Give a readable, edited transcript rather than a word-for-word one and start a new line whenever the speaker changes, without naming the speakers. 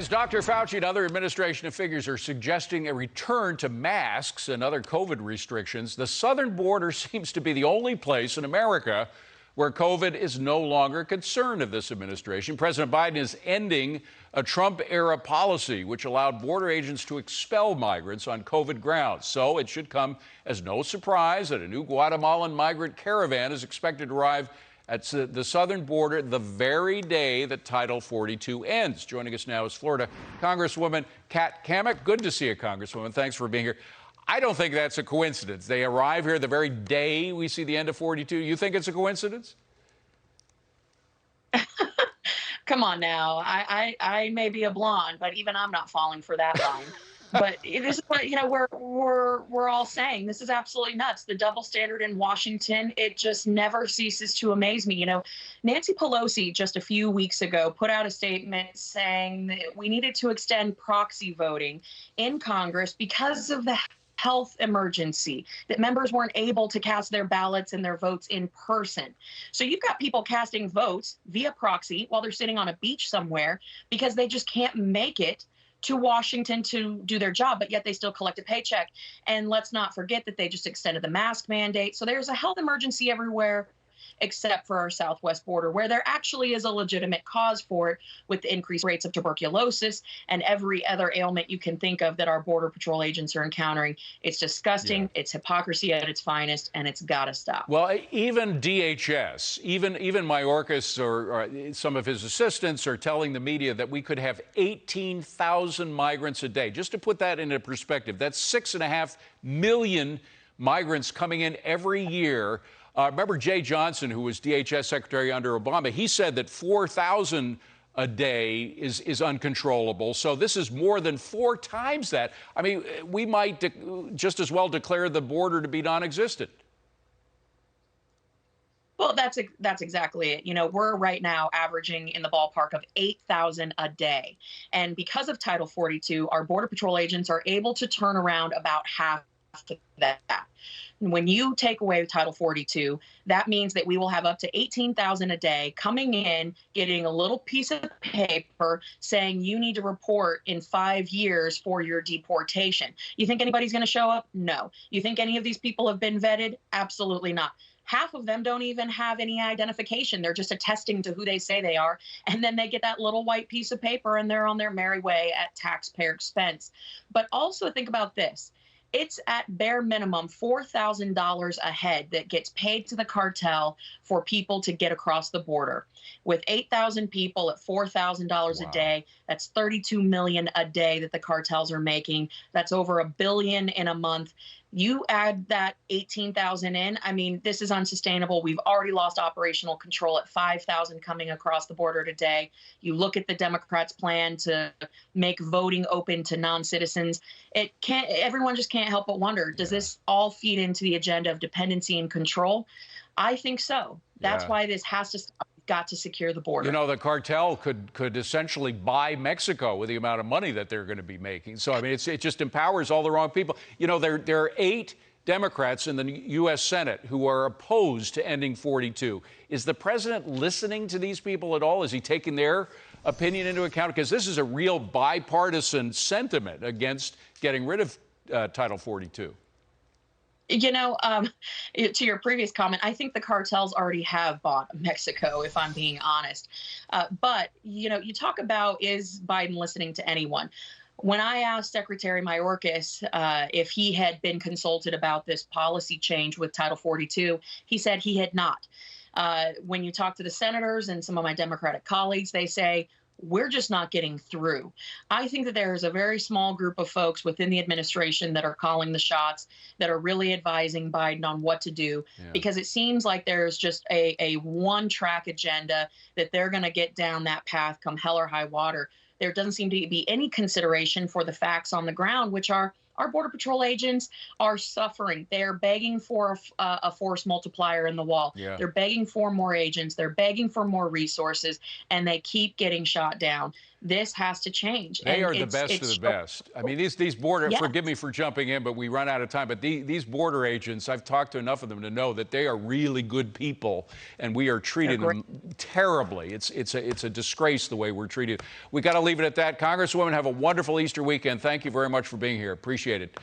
As Dr. Fauci and other administration figures are suggesting a return to masks and other COVID restrictions, the southern border seems to be the only place in America where COVID is no longer a concern of this administration. President Biden is ending a Trump-era policy which allowed border agents to expel migrants on COVID grounds. So it should come as no surprise that a new Guatemalan migrant caravan is expected to arrive at the southern border the very day that Title 42 ends. Joining us now is Florida Congresswoman Cammack. Good to see you, Congresswoman. Thanks for being here. I don't think that's a coincidence. They arrive here the very day we see the end of 42. You think it's a coincidence?
Come on now. I may be a blonde, but even I'm not falling for that line. But this is what, we're all saying. This is absolutely nuts. The double standard in Washington, it just never ceases to amaze me. Nancy Pelosi just a few weeks ago put out a statement saying that we needed to extend proxy voting in Congress because of the health emergency, that members weren't able to cast their ballots and their votes in person. So you've got people casting votes via proxy while they're sitting on a beach somewhere because they just can't make it to Washington to do their job, but yet they still collect a paycheck. And let's not forget that they just extended the mask mandate. So there's a health emergency everywhere except for our southwest border, where there actually is a legitimate cause for it with the increased rates of tuberculosis and every other ailment you can think of that our Border Patrol agents are encountering. It's disgusting. Yeah. It's hypocrisy at its finest, and it's got to stop.
Well, even DHS, even Mayorkas or some of his assistants are telling the media that we could have 18,000 migrants a day. Just to put that into perspective, that's 6.5 million migrants coming in every year. Remember Jay Johnson, who was DHS Secretary under Obama, he said that 4,000 a day is uncontrollable. So this is more than 4 times that. I mean, we might just as well declare the border to be non-existent.
Well, that's exactly it. We're right now averaging in the ballpark of 8,000 a day. And because of Title 42, our Border Patrol agents are able to turn around about half of that. When you take away Title 42, that means that we will have up to 18,000 a day coming in, getting a little piece of paper saying you need to report in 5 years for your deportation. You think anybody's going to show up? No. You think any of these people have been vetted? Absolutely not. Half of them don't even have any identification. They're just attesting to who they say they are. And then they get that little white piece of paper and they're on their merry way at taxpayer expense. But also think about this. It's at bare minimum $4,000 a head that gets paid to the cartel for people to get across the border. With 8,000 people at $4,000 a day, that's $32 million a day that the cartels are making. That's over $1 billion in a month. You add that 18,000 in, I mean, this is unsustainable. We've already lost operational control at 5,000 coming across the border today. You look at the Democrats' plan to make voting open to non-citizens. Everyone just can't help but wonder, does this all feed into the agenda of dependency and control? I think so. That's why this has to stop. We've got to secure the border.
The cartel could essentially buy Mexico with the amount of money that they're going to be making. So, I mean, it just empowers all the wrong people. There are 8 Democrats in the U.S. Senate who are opposed to ending 42. Is the president listening to these people at all? Is he taking their opinion into account? Because this is a real bipartisan sentiment against getting rid of Title 42.
To your previous comment, I think the cartels already have bought Mexico, if I'm being honest. But, you talk about, is Biden listening to anyone? When I asked Secretary Mayorkas if he had been consulted about this policy change with Title 42, he said he had not. When you talk to the senators and some of my Democratic colleagues, they say, we're just not getting through. I think that there is a very small group of folks within the administration that are calling the shots, that are really advising Biden on what to do, because it seems like there's just a one-track agenda that they're going to get down that path come hell or high water. There doesn't seem to be any consideration for the facts on the ground, which are Our Border Patrol agents are suffering. They're begging for a force multiplier in the wall.
Yeah.
They're begging for more agents. They're begging for more resources, and they keep getting shot down. This has to change.
They are the best of the best. I mean, these border,
yes.
Forgive me for jumping in, but we run out of time. But these border agents, I've talked to enough of them to know that they are really good people, and we are treating them terribly. It's a disgrace the way we're treated. We got to leave it at that. Congresswoman, have a wonderful Easter weekend. Thank you very much for being here. Appreciate it.